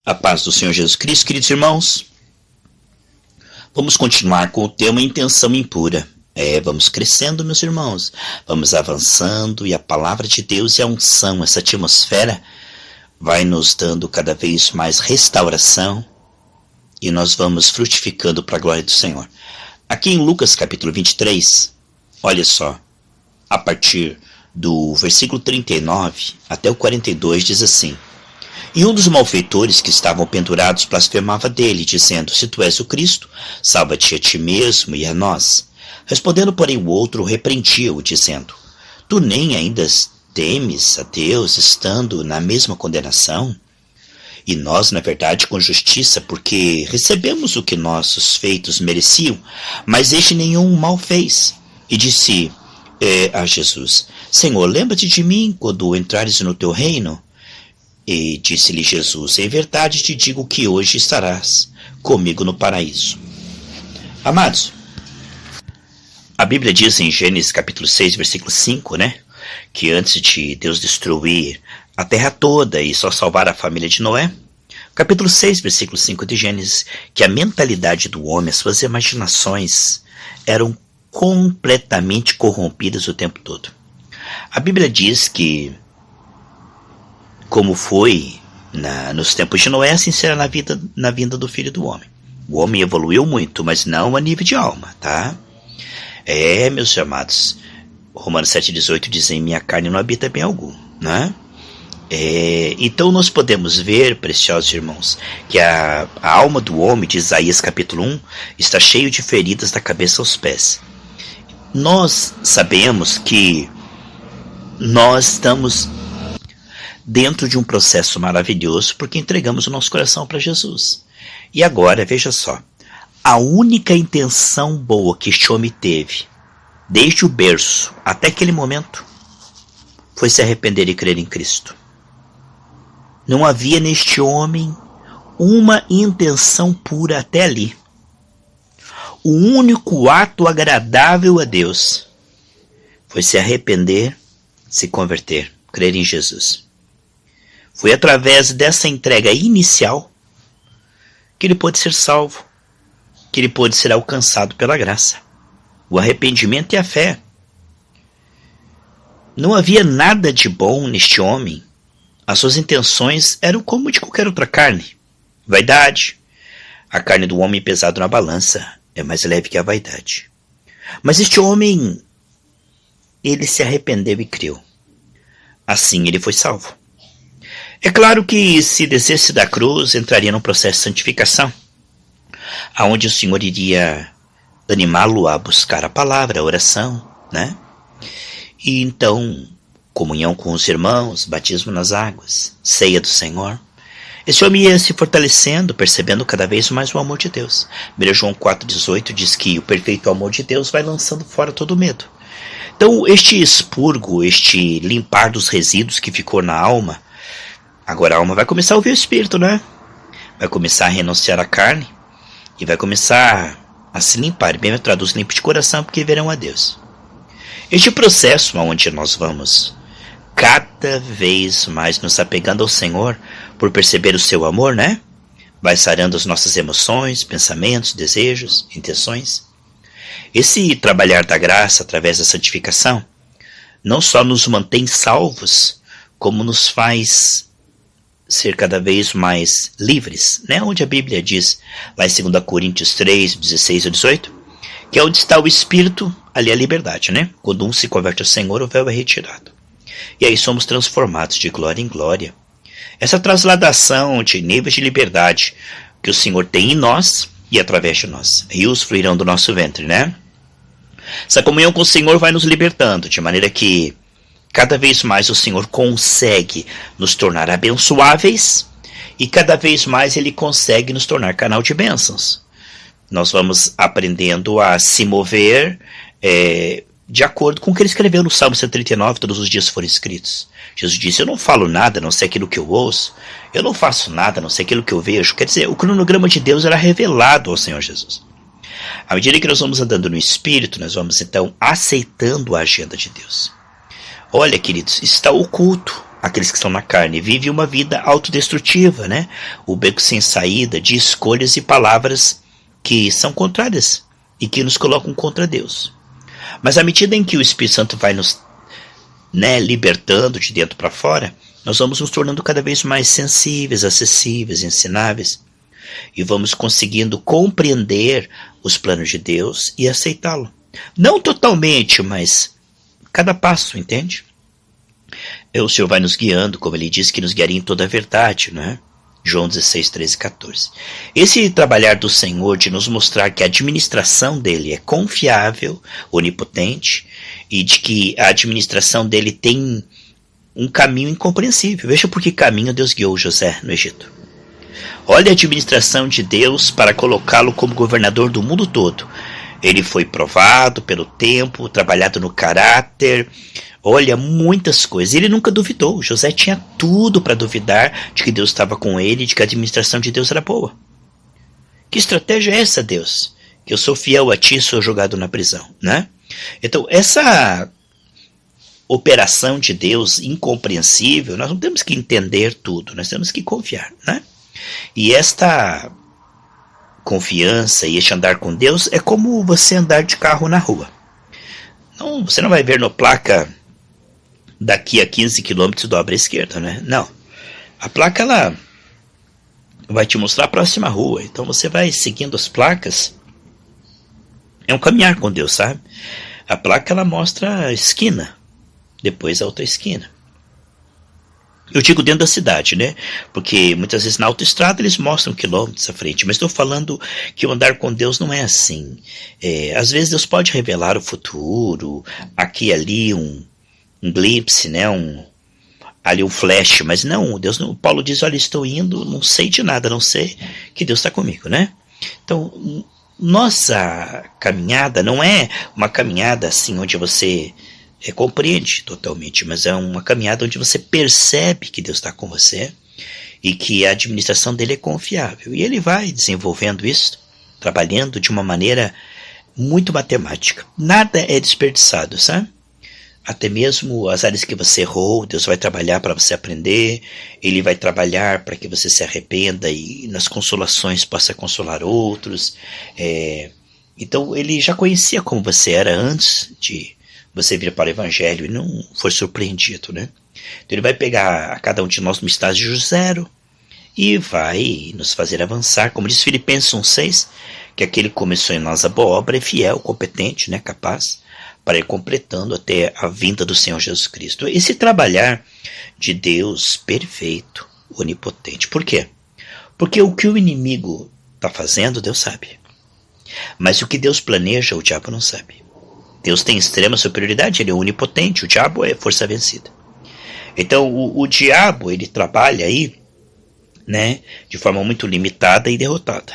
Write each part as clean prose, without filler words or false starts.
A paz do Senhor Jesus Cristo, queridos irmãos. Vamos continuar com o tema intenção impura. Vamos crescendo, meus irmãos. Vamos avançando e a palavra de Deus e a unção, essa atmosfera, vai nos dando cada vez mais restauração e nós vamos frutificando para a glória do Senhor. Aqui em Lucas capítulo 23, olha só, a partir do versículo 39 até o 42 diz assim: E um dos malfeitores que estavam pendurados blasfemava dele, dizendo: Se tu és o Cristo, salva-te a ti mesmo e a nós. Respondendo, porém, o outro repreendia-o, dizendo: Tu nem ainda temes a Deus, estando na mesma condenação? E nós, na verdade, com justiça, porque recebemos o que nossos feitos mereciam, mas este nenhum mal fez. E disse a Jesus: Senhor, lembra-te de mim quando entrares no teu reino? E disse-lhe Jesus: Em verdade te digo que hoje estarás comigo no paraíso. Amados, a Bíblia diz em Gênesis capítulo 6, versículo 5, que antes de Deus destruir a terra toda e só salvar a família de Noé, capítulo 6, versículo 5 de Gênesis, que a mentalidade do homem, as suas imaginações eram completamente corrompidas o tempo todo. A Bíblia diz que, como foi nos tempos de Noé, assim será na vinda do Filho do Homem. O homem evoluiu muito, mas não a nível de alma, tá? Meus amados, Romanos 7,18 diz: Em minha carne não habita bem algum, né? Então nós podemos ver, preciosos irmãos, que a alma do homem, de Isaías capítulo 1, está cheio de feridas da cabeça aos pés. Nós sabemos que nós estamos dentro de um processo maravilhoso, porque entregamos o nosso coração para Jesus. E agora, veja só, a única intenção boa que este homem teve, desde o berço até aquele momento, foi se arrepender e crer em Cristo. Não havia neste homem uma intenção pura até ali. O único ato agradável a Deus foi se arrepender, se converter, crer em Jesus. Foi através dessa entrega inicial que ele pôde ser salvo, que ele pôde ser alcançado pela graça. O arrependimento e a fé. Não havia nada de bom neste homem. As suas intenções eram como de qualquer outra carne. Vaidade. A carne do homem pesada na balança é mais leve que a vaidade. Mas este homem, ele se arrependeu e creu. Assim ele foi salvo. É claro que, se descesse da cruz, entraria num processo de santificação, aonde o Senhor iria animá-lo a buscar a palavra, a oração, E então, comunhão com os irmãos, batismo nas águas, ceia do Senhor. Esse homem ia se fortalecendo, percebendo cada vez mais o amor de Deus. 1 João 4,18 diz que o perfeito amor de Deus vai lançando fora todo o medo. Então, este expurgo, este limpar dos resíduos que ficou na alma, agora a alma vai começar a ouvir o Espírito, Vai começar a renunciar à carne e vai começar a se limpar. Bem, eu traduzo limpo de coração, porque verão a Deus. Este processo onde nós vamos cada vez mais nos apegando ao Senhor por perceber o seu amor, Vai sarando as nossas emoções, pensamentos, desejos, intenções. Esse trabalhar da graça através da santificação não só nos mantém salvos, como nos faz ser cada vez mais livres, onde a Bíblia diz, lá em 2 Coríntios 3, 16 e 18, que é onde está o Espírito, ali é a liberdade, Quando um se converte ao Senhor, o véu é retirado. E aí somos transformados de glória em glória. Essa transladação de níveis de liberdade que o Senhor tem em nós e através de nós. Rios fluirão do nosso ventre, Essa comunhão com o Senhor vai nos libertando, de maneira que cada vez mais o Senhor consegue nos tornar abençoáveis e cada vez mais Ele consegue nos tornar canal de bênçãos. Nós vamos aprendendo a se mover de acordo com o que Ele escreveu no Salmo 139, todos os dias foram escritos. Jesus disse: Eu não falo nada a não ser aquilo que eu ouço, eu não faço nada a não ser aquilo que eu vejo. Quer dizer, o cronograma de Deus era revelado ao Senhor Jesus. À medida que nós vamos andando no Espírito, nós vamos então aceitando a agenda de Deus. Olha, queridos, está oculto. aqueles que estão na carne, vivem uma vida autodestrutiva, né? O beco sem saída de escolhas e palavras que são contrárias e que nos colocam contra Deus. Mas à medida em que o Espírito Santo vai nos, né, libertando de dentro para fora, nós vamos nos tornando cada vez mais sensíveis, acessíveis, ensináveis, e vamos conseguindo compreender os planos de Deus e aceitá-lo. Não totalmente, mas cada passo, entende? O Senhor vai nos guiando, como ele diz que nos guiaria em toda a verdade, não é? João 16, 13 e 14. Esse trabalhar do Senhor de nos mostrar que a administração dele é confiável, onipotente, e de que a administração dele tem um caminho incompreensível. Veja por que caminho Deus guiou José no Egito. Olha a administração de Deus para colocá-lo como governador do mundo todo. Ele foi provado pelo tempo, trabalhado no caráter, olha, muitas coisas. Ele nunca duvidou. José tinha tudo para duvidar de que Deus estava com ele, de que a administração de Deus era boa. Que estratégia é essa, Deus? Que eu sou fiel a ti e sou jogado na prisão, né? Então, essa operação de Deus incompreensível, nós não temos que entender tudo, nós temos que confiar, né? E esta confiança e este andar com Deus é como você andar de carro na rua. Não, você não vai ver na placa daqui a 15 km dobra à esquerda, né? Não. A placa, ela vai te mostrar a próxima rua. Então você vai seguindo as placas. É um caminhar com Deus, sabe? A placa, ela mostra a esquina. Depois a outra esquina. Eu digo dentro da cidade, né? Porque muitas vezes na autoestrada eles mostram quilômetros à frente. Mas estou falando que o andar com Deus não é assim. Às vezes Deus pode revelar o futuro. Aqui e ali um glimpse, né? Ali um flash. Mas não, Deus não. Paulo diz, olha, estou indo, não sei de nada, a não sei que Deus está comigo, né? Então, nossa caminhada não é uma caminhada assim onde você compreende totalmente, mas é uma caminhada onde você percebe que Deus está com você e que a administração dele é confiável. E ele vai desenvolvendo isso, trabalhando de uma maneira muito matemática. Nada é desperdiçado, sabe? Até mesmo as áreas que você errou, Deus vai trabalhar para você aprender, ele vai trabalhar para que você se arrependa e nas consolações possa consolar outros. Então ele já conhecia como você era antes de você vir para o Evangelho e não foi surpreendido, né? Então ele vai pegar a cada um de nós no estágio zero e vai nos fazer avançar. Como diz Filipenses 1,6, que aquele que começou em nós a boa obra é fiel, competente, né, capaz, para ir completando até a vinda do Senhor Jesus Cristo. Esse trabalhar de Deus perfeito, onipotente. Por quê? Porque o que o inimigo está fazendo, Deus sabe. Mas o que Deus planeja, o diabo não sabe. Deus tem extrema superioridade, ele é onipotente, o diabo é força vencida. Então o diabo, ele trabalha aí, né, de forma muito limitada e derrotada.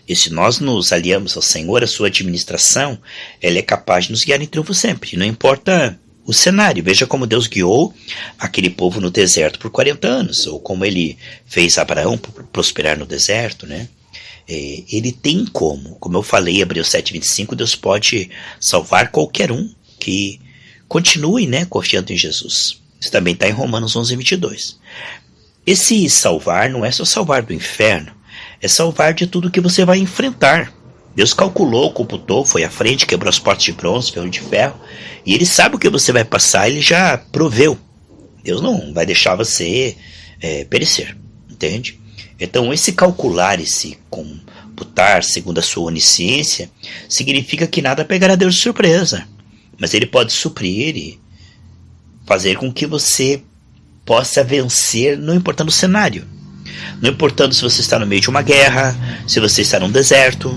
E se nós nos aliamos ao Senhor, a sua administração, ela é capaz de nos guiar em triunfo sempre, não importa o cenário. Veja como Deus guiou aquele povo no deserto por 40 anos, ou como ele fez Abraão prosperar no deserto, né? Ele tem como eu falei, Hebreus 7,25, Deus pode salvar qualquer um que continue, né, confiando em Jesus. Isso também está em Romanos 11,22. Esse salvar não é só salvar do inferno, é salvar de tudo que você vai enfrentar. Deus calculou, computou, foi à frente, quebrou as portas de bronze, ferro de ferro, e ele sabe o que você vai passar, ele já proveu. Deus não vai deixar você perecer, entende? Então esse calcular, esse computar segundo a sua onisciência, significa que nada pegará Deus de surpresa. Mas ele pode suprir e fazer com que você possa vencer, não importando o cenário. Não importando se você está no meio de uma guerra, se você está num deserto.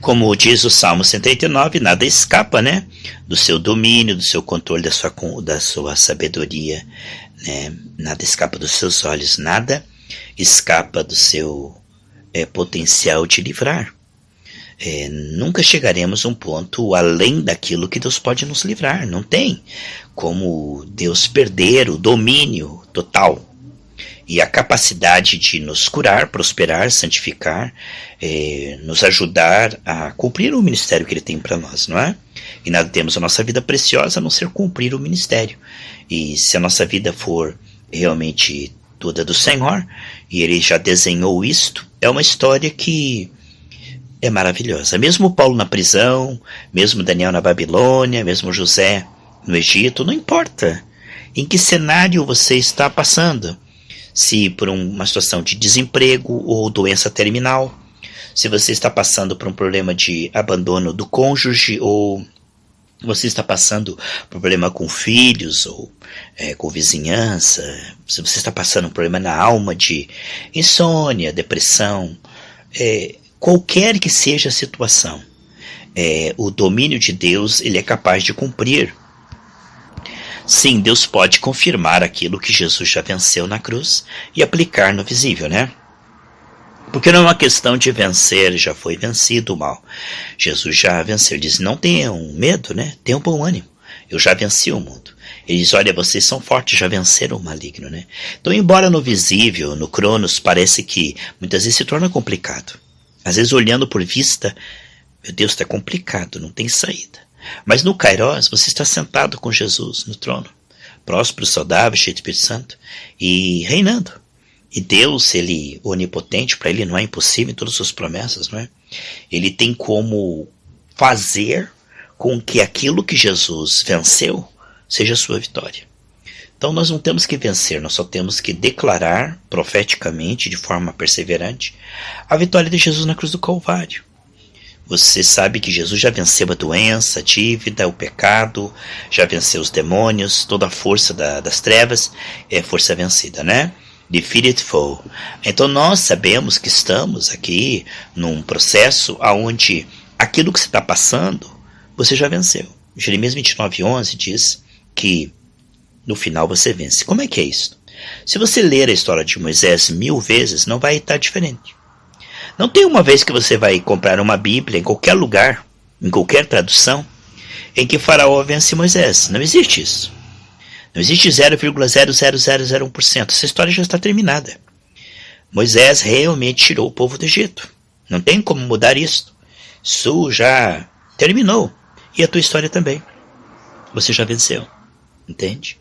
Como diz o Salmo 139, nada escapa, né, do seu domínio, do seu controle, da sua sabedoria. Né? Nada escapa dos seus olhos, nada escapa do seu potencial de livrar. Nunca chegaremos a um ponto além daquilo que Deus pode nos livrar. Não tem como Deus perder o domínio total. e a capacidade de nos curar, prosperar, santificar, nos ajudar a cumprir o ministério que Ele tem para nós, não é? E nada temos a nossa vida preciosa a não ser cumprir o ministério. E se a nossa vida for realmente toda do Senhor, e Ele já desenhou isto, é uma história que é maravilhosa. Mesmo Paulo na prisão, mesmo Daniel na Babilônia, mesmo José no Egito, não importa em que cenário você está passando. Se por uma situação de desemprego ou doença terminal, se você está passando por um problema de abandono do cônjuge, ou você está passando por problema com filhos, ou com vizinhança, se você está passando por problema na alma de insônia, depressão, qualquer que seja a situação, o domínio de Deus ele é capaz de cumprir. Sim, Deus pode confirmar aquilo que Jesus já venceu na cruz e aplicar no visível, né? Porque não é uma questão de vencer, já foi vencido o mal. Jesus já venceu. Ele diz, não tenham medo, né? Tenham bom ânimo. Eu já venci o mundo. Ele diz, olha, vocês são fortes, já venceram o maligno, né? Então, embora no visível, no Cronos, parece que muitas vezes se torna complicado. Às vezes, olhando por vista, meu Deus, está complicado, não tem saída. Mas no Kairos, você está sentado com Jesus no trono, próspero, saudável, cheio do Espírito Santo, e reinando. E Deus, Ele onipotente, para Ele não é impossível em todas as suas promessas, não é? Ele tem como fazer com que aquilo que Jesus venceu seja a sua vitória. Então nós não temos que vencer, nós só temos que declarar profeticamente, de forma perseverante, a vitória de Jesus na cruz do Calvário. Você sabe que Jesus já venceu a doença, a dívida, o pecado, já venceu os demônios, toda a força das trevas é força vencida, né? Defeated foe. Então nós sabemos que estamos aqui num processo onde aquilo que você está passando, você já venceu. Jeremias 29:11 diz que no final você vence. Como é que é isso? Se você ler a história de Moisés 1000 vezes, não vai estar diferente. Não tem uma vez que você vai comprar uma Bíblia em qualquer lugar, em qualquer tradução, em que Faraó vence Moisés. Não existe isso. Não existe 0,00001%. Essa história já está terminada. Moisés realmente tirou o povo do Egito. Não tem como mudar isso. Isso já terminou. E a tua história também. Você já venceu. Entende?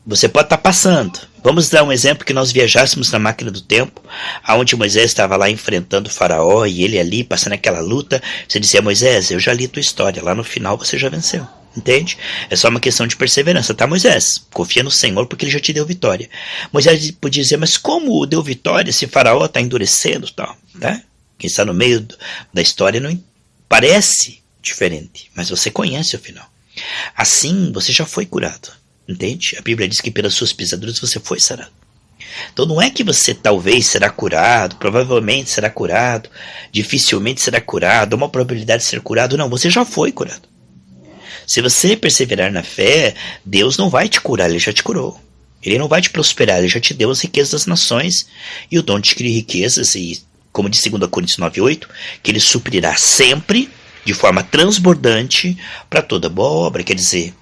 Você pode estar passando. Vamos dar um exemplo que nós viajássemos na máquina do tempo, aonde Moisés estava lá enfrentando o Faraó e ele ali passando aquela luta. Você dizia, Moisés, eu já li tua história. Lá no final você já venceu. Entende? É só uma questão de perseverança, tá, Moisés? Confia no Senhor porque Ele já te deu vitória. Moisés podia dizer, mas como deu vitória se Faraó está endurecendo e tal? Tá? Quem está no meio da história não parece diferente, mas você conhece o final. Assim, você já foi curado. Entende? A Bíblia diz que pelas suas pisaduras você foi sarado. Então não é que você talvez será curado, provavelmente será curado, dificilmente será curado, há uma probabilidade de ser curado. Não, você já foi curado. Se você perseverar na fé, Deus não vai te curar, Ele já te curou. Ele não vai te prosperar, Ele já te deu as riquezas das nações e o dom de adquirir riquezas, e como diz 2 Coríntios 9:8, que Ele suprirá sempre, de forma transbordante, para toda boa obra. Quer dizer,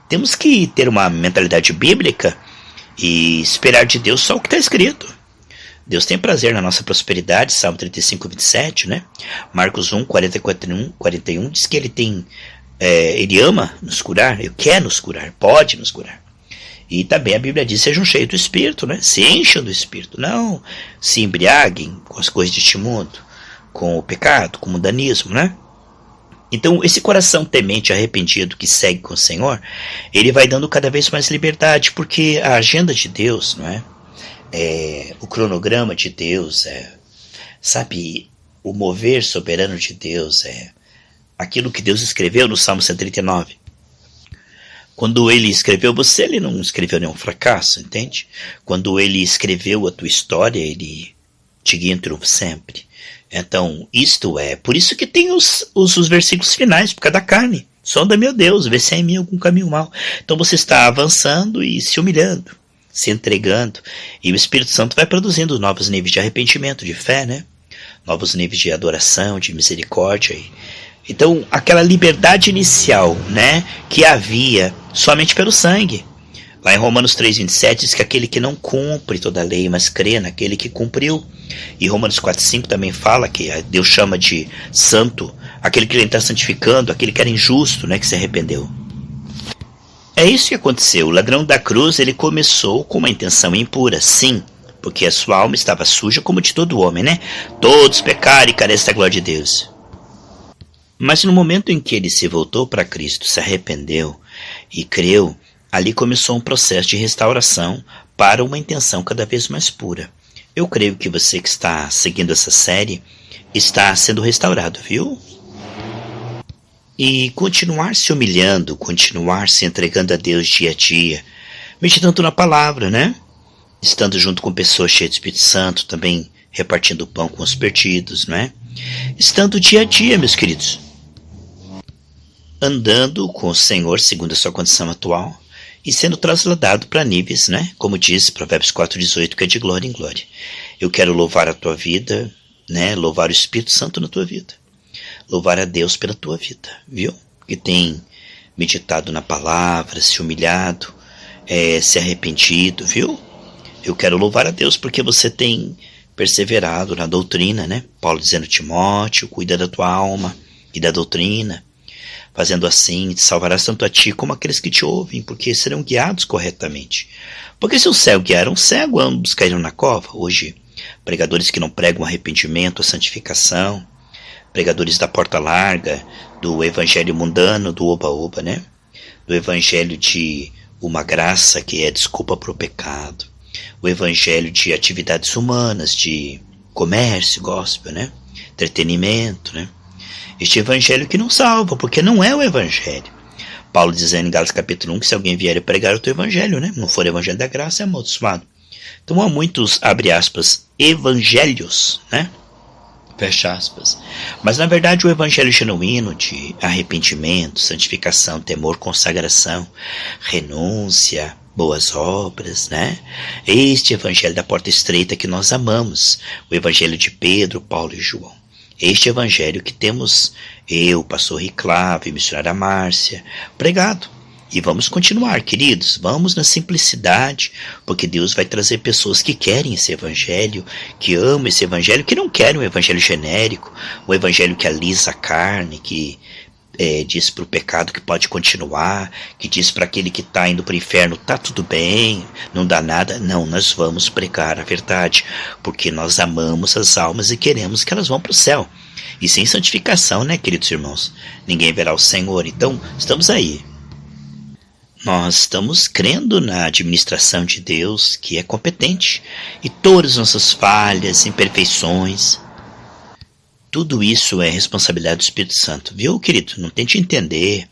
temos que ter uma mentalidade bíblica e esperar de Deus só o que está escrito. Deus tem prazer na nossa prosperidade, Salmo 35:27, né? Marcos 1, 40 e 41 diz que Ele ama nos curar, Ele quer nos curar, pode nos curar. E também a Bíblia diz, sejam cheios do Espírito, né? Se encham do Espírito, não se embriaguem com as coisas deste mundo, com o pecado, com o mundanismo, né? Então, esse coração temente, arrependido, que segue com o Senhor, ele vai dando cada vez mais liberdade, porque a agenda de Deus, não é? O cronograma de Deus, sabe, o mover soberano de Deus, aquilo que Deus escreveu no Salmo 139. Quando Ele escreveu você, Ele não escreveu nenhum fracasso, entende? Quando Ele escreveu a tua história, Ele te guia em triunfo sempre. Então, por isso que tem os versículos finais, por causa da carne. Sonda, meu Deus, vê se há em mim algum caminho mau. Então você está avançando e se humilhando, se entregando. E o Espírito Santo vai produzindo novos níveis de arrependimento, de fé, né? Novos níveis de adoração, de misericórdia. Então, aquela liberdade inicial, né, que havia somente pelo sangue. Lá em Romanos 3,27 diz que aquele que não cumpre toda a lei, mas crê naquele que cumpriu. E Romanos 4,5 também fala que Deus chama de santo aquele que ele está santificando, aquele que era injusto, né, que se arrependeu. É isso que aconteceu. O ladrão da cruz, ele começou com uma intenção impura, sim, porque a sua alma estava suja como de todo homem, né? Todos pecaram e carecem da glória de Deus. Mas no momento em que ele se voltou para Cristo, se arrependeu e creu, ali começou um processo de restauração para uma intenção cada vez mais pura. Eu creio que você que está seguindo essa série está sendo restaurado, viu? E continuar se humilhando, continuar se entregando a Deus dia a dia, meditando na palavra, né? Estando junto com pessoas cheias do Espírito Santo, também repartindo o pão com os perdidos, né? Estando dia a dia, meus queridos. Andando com o Senhor segundo a sua condição atual e sendo trasladado para níveis, né? Como diz Provérbios 4,18, que é de glória em glória. Eu quero louvar a tua vida, né? Louvar o Espírito Santo na tua vida. Louvar a Deus pela tua vida, viu? Que tem meditado na palavra, se humilhado, se arrependido, viu? Eu quero louvar a Deus porque você tem perseverado na doutrina, né? Paulo dizendo, Timóteo, cuida da tua alma e da doutrina. Fazendo assim, te salvarás tanto a ti como aqueles que te ouvem, porque serão guiados corretamente. Porque se o cego guiar um cego, ambos cairão na cova. Hoje, pregadores que não pregam arrependimento, a santificação, pregadores da porta larga, do evangelho mundano, do oba-oba, né? Do evangelho de uma graça que é desculpa para o pecado. O evangelho de atividades humanas, de comércio, gospel, né? Entretenimento, né? Este evangelho que não salva, porque não é o evangelho. Paulo dizendo em Gálatas capítulo 1 que se alguém vier a pregar o teu evangelho, né? Não for o evangelho da graça, é amaldiçoado. Então há muitos, abre aspas, evangelhos, né? Fecha aspas. Mas na verdade o evangelho genuíno de arrependimento, santificação, temor, consagração, renúncia, boas obras, né? Este evangelho da porta estreita que nós amamos. O evangelho de Pedro, Paulo e João. Este evangelho que temos eu, pastor Riclave, missionária Márcia, pregado. E vamos continuar, queridos, vamos na simplicidade, porque Deus vai trazer pessoas que querem esse evangelho, que amam esse evangelho, que não querem um evangelho genérico, um evangelho que alisa a carne, que diz para o pecado que pode continuar, que diz para aquele que está indo para o inferno, tá tudo bem, não dá nada. Não, nós vamos pregar a verdade, porque nós amamos as almas e queremos que elas vão para o céu. E sem santificação, né, queridos irmãos? Ninguém verá o Senhor. Então, estamos aí. Nós estamos crendo na administração de Deus, que é competente, e todas as nossas falhas, imperfeições, tudo isso é responsabilidade do Espírito Santo, viu, querido? Não tente entender,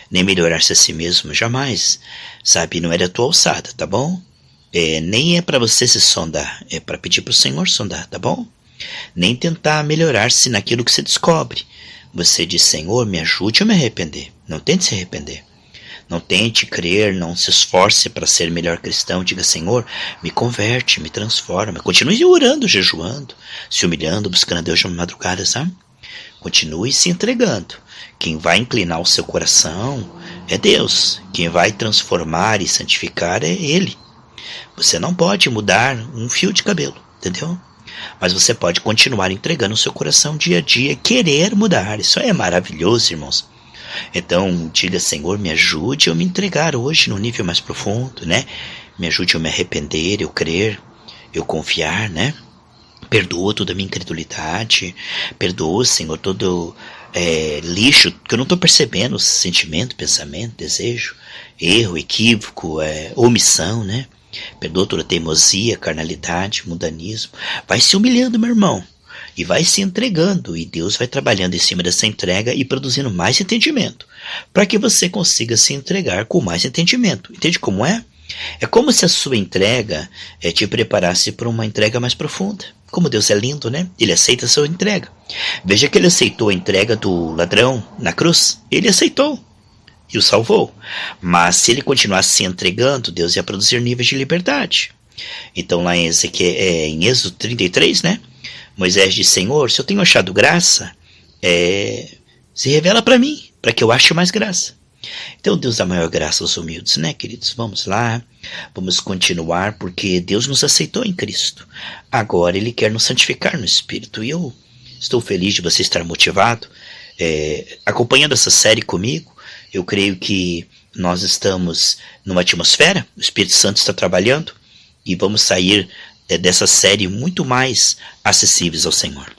nem melhorar-se a si mesmo, jamais. Sabe, não é da tua alçada, tá bom? Nem é para você se sondar, é para pedir para o Senhor sondar, tá bom? Nem tentar melhorar-se naquilo que você descobre. Você diz, Senhor, me ajude a me arrepender. Não tente se arrepender. Não tente crer, não se esforce para ser melhor cristão. Diga, Senhor, me converte, me transforma. Continue orando, jejuando, se humilhando, buscando a Deus de madrugada, sabe? Continue se entregando. Quem vai inclinar o seu coração é Deus. Quem vai transformar e santificar é Ele. Você não pode mudar um fio de cabelo, entendeu? Mas você pode continuar entregando o seu coração dia a dia, querer mudar. Isso é maravilhoso, irmãos. Então, diga, Senhor, me ajude a me entregar hoje no nível mais profundo, né? Me ajude a me arrepender, eu crer, eu confiar, né? Perdoa toda a minha incredulidade. Perdoa, Senhor, todo lixo que eu não estou percebendo, sentimento, pensamento, desejo, erro, equívoco, omissão, né? Perdoa toda teimosia, carnalidade, mundanismo. Vai se humilhando, meu irmão. E vai se entregando, e Deus vai trabalhando em cima dessa entrega e produzindo mais entendimento, para que você consiga se entregar com mais entendimento. Entende como é? É como se a sua entrega te preparasse para uma entrega mais profunda. Como Deus é lindo, né? Ele aceita a sua entrega. Veja que ele aceitou a entrega do ladrão na cruz. Ele aceitou e o salvou. Mas se ele continuasse se entregando, Deus ia produzir níveis de liberdade. Então lá em Êxodo 33, né? Moisés diz, Senhor, se eu tenho achado graça, se revela para mim, para que eu ache mais graça. Então Deus dá maior graça aos humildes, né, queridos? Vamos lá, vamos continuar, porque Deus nos aceitou em Cristo. Agora Ele quer nos santificar no Espírito. E eu estou feliz de você estar motivado, acompanhando essa série comigo. Eu creio que nós estamos numa atmosfera, o Espírito Santo está trabalhando, e vamos sair dessa série muito mais acessíveis ao Senhor.